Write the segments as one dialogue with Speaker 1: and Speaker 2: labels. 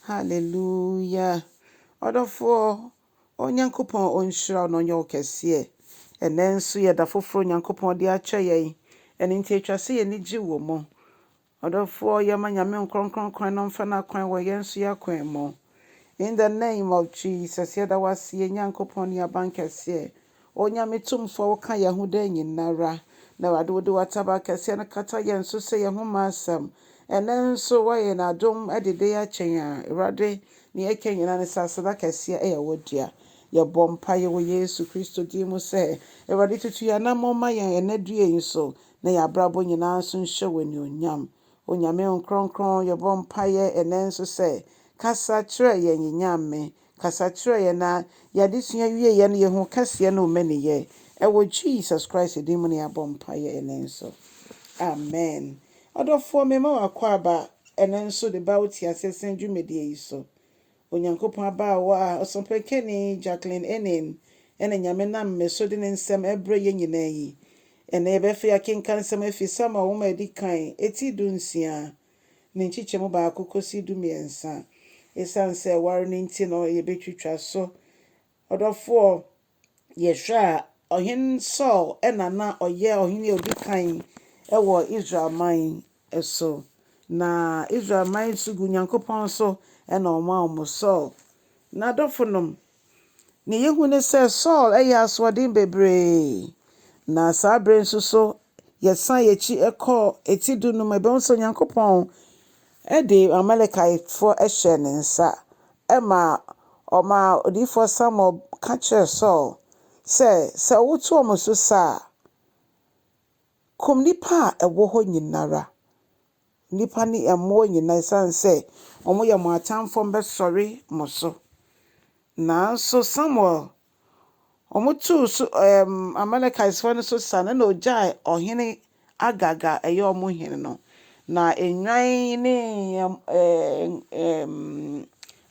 Speaker 1: Hallelujah. Odofo onyankopon onhyira no nyo kese. Enenso ye da foforo onyankopon de acha ye. Eni nti atwase ye ni gi wo mo. Odofo ye manyame nkronkron kwan no mfa na kwan wo ye nso ya kwan mo. In the name of Jesus, ye da wase ye nyankopon ya bankese. Onyame tumfo wo ka ye ho da nyinara. Na wade wo de wataba kese na kata ye nso se ye ho masam. Enenso wa ye na dom edede ya chen Awurade ne yake nyina ne sasada kese e ya wodua. Ye bompa ye wo Yesu Kristo di mu se Awurade tutu ya na moma ye enadue nso na ya brabo nyina so nhye woni onyam. Onyame nkronkron ye bompa ye enenso se kasa kire ye nyinyame kasa kire ye na ya desua wie ye ne ye ho kase na omani ye e wo Jesus Christ di mu ne ya bompa ye enenso. Amen. Odofo me ma wakwa ba enenso de ba uti asesen dwumedie yi so. Onyankopon aba wa osompekeni Jacqueline Ennin ene nyame nam meso de nsem ebre ye nyina yi. Ene ebefe ya kenkan nsem afi sama wo ma edi kan eti dunsia. Ne nchichemu ba akokosi dumiensa. Esanse war ne nti no ye betwitwa so. Odofo ye hwa Ɔhene Saul na ɔyɛ ɔhene odi kan ewo Israel man eso. Na Israel man sugu nyankopon so na ɔma Saul. Na dofonom ne yehu ne se Saul aswadin bebre. Na sabre nso so yesan yechi ekọ etidu no mebe nso nyankopon de Amalekite ehye ne nsa. Ema oma odifo Samuel ka Saul se wotu omo so sa kum nipa ewo ho nyinara. Nipa ni emo nyina sanse omo ye mo atamfo mbesori mo so. Na so Samuel omutu so Amalekites no so sa na ojai ɔhene agaga ɛyɛ ɔmo hene no. Na enwan ne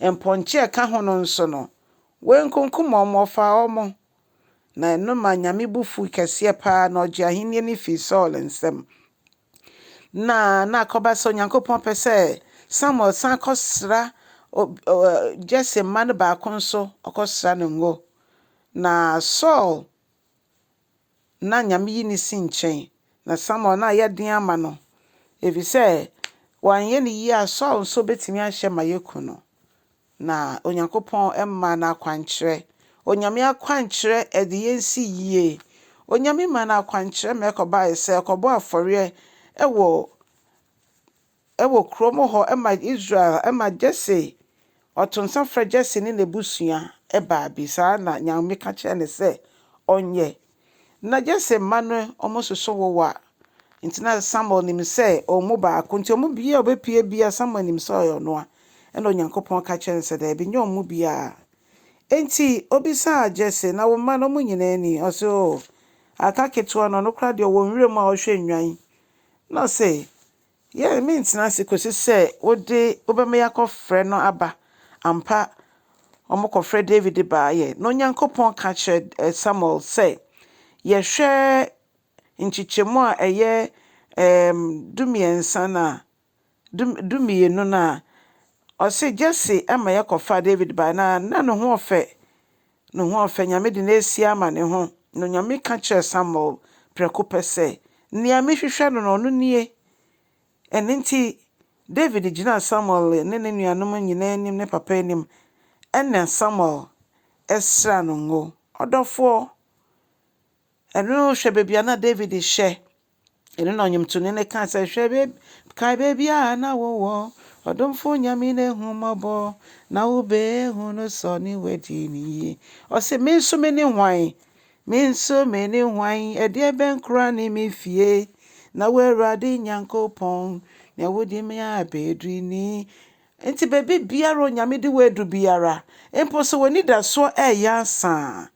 Speaker 1: emponche ka ho no nso no wenkunkum ɔmo fa ɔmo. Na no ma nyame bufu kese pa na ɔgye ahene ne fi Saul nsem. Na akoba so nyankopon pese Samuel san kosra Jesse man ba konso okosra no ngo. Na Saul na nyame yi ni sinchen na Samuel na yɛden ama no efise wanye ne yi a Saul so betimi ahye mayeku no. Na onyankopon emma na akwankyere onyame akwankyere ede yensi yie onyame ma na akwankyere mekoba ese ekobo afore ewo kromo ho emma Israel emma Jesse otonsa fra Jesse ne nebusua eba bi saa na nyame ka kire ne se onye na Jesse manu omososo wowa ntina Samuel nim se omo ba akonti omo bia obepie bia Samuel nim se oyo a ena onyankopon ka kire ne se da bi nye omo bia enti obisa Jesse na wo ma no mu nyina ni oso aka keto no kra de wo nwure mu a ohwe nwan no se ye me ntina se kosi se wode obema yakofre no aba ampa omukofre David ba ye no nyankopon ka kire Samuel say ye hwe nchichemu a eye dumiensa na dumienu na o say Jesse ama yakofa David ba na no ho ofe nyame de na esi ama ne ho no nyame ka kire Samuel preko pese niame hwehwe no no nie enenti David gina Samuel ne nuanom nyina nim ne papa nim ena Samuel esra no ngo odofo eno hwe bebia na David hye eno no nyimto ne ka se hwe kai bebia na wo odomfo nyame ne humabo na wo be hu no so ni wedi ni o se me nso me ni hwan ede ben kra ni me fie na wo Awurade nyankopon na wodi me abedri ni enti bebe biara nyame de wedu biara empo so woni da so yansa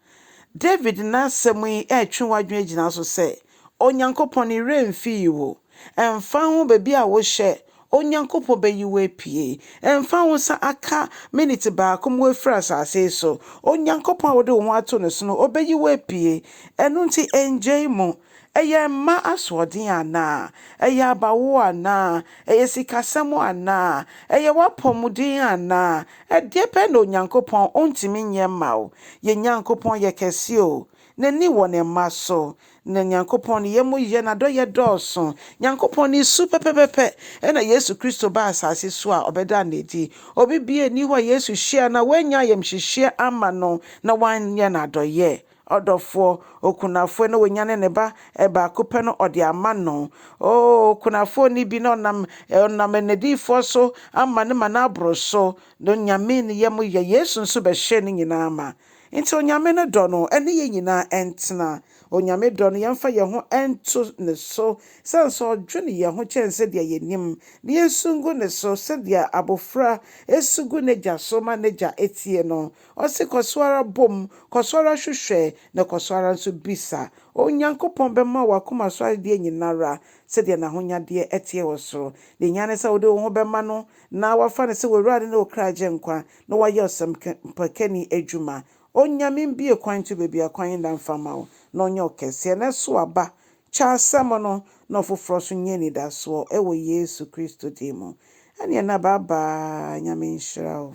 Speaker 1: David na semi twe wadwen gina so se onyankopon ni remfi wo emfa ho bebe a wo hye onyankopon beyiwe pie emfa ho sa aka minute ba kom we fra asase so onyankopon wo de wo ato ne so no obeyiwe pie eno nti enjey mo ɛyɛ mma asoɔden anaa ɛyɛ abawo anaa ɛyɛ sikasɛm anaa ɛyɛ wapɔmuden anaa ɛdeɛ pɛ na Onyankopɔn ontimi nyɛ ma wo. Yɛ Nyankopɔn yɛ kɛse o. N'ani wɔ ne mma so. Na Nyankopɔn ne yɛ mu yɛ n'adɔyɛ dɔɔso. Nyankopɔn ne su pɛpɛpɛpɛ ɛna Yesu Kristo ba asase so a ɔbɛda n'adi. Obi bie ni hɔ a Yesu hyia na wanya yɛmhyehyɛ ama no na wanyɛ n'adɔyɛ. Ɔdɔfoɔ okunafo na wonyane ne ba baako pɛ no ɔde ama no. Okunafo ni bi na ɔnam n'adiifoɔ so ama ne ma n'aboro so. Na Nyame ne yɛ mu yɛ Yesu nso bɛhyɛ ne nyinaa ma. Nti Onyame no dɔ no ɛne yɛ nyinaa ɛntena. Onyame dɔ no yɛmfa yɛn ho ɛnto ne so sɛ nso ɔdwene yɛn ho kyɛn sɛdeɛ yɛnim na yɛsungu ne so sɛdeɛ abofra esugu n'agya so ma n'agya etie no. Ɔse kɔsoara bom kɔsoara hwehwɛ na kɔsoara nso bisa. Onyankopɔn bɛma wakoma so adeɛ nyinara sɛdeɛ n'ahonyadeɛ ɛteɛ wɔ soro. Ne nyane sɛ wode wo ho bɛma no na wafa ne sɛ wɔwurade ne wo kra gye nkwa na wayɛ ɔsɛmpakani adwuma. Onyame bie kwan to baabi a kwan da mfa ma wo na ɔnyɛ ɔkɛseɛ na so aba kyɛ asɛm no na ɔfoforɔ so nyɛ nidasoɔ ɛwɔ Yesu Kristo din mu. Ɛneɛ na baabaa Nyame nhyira wo.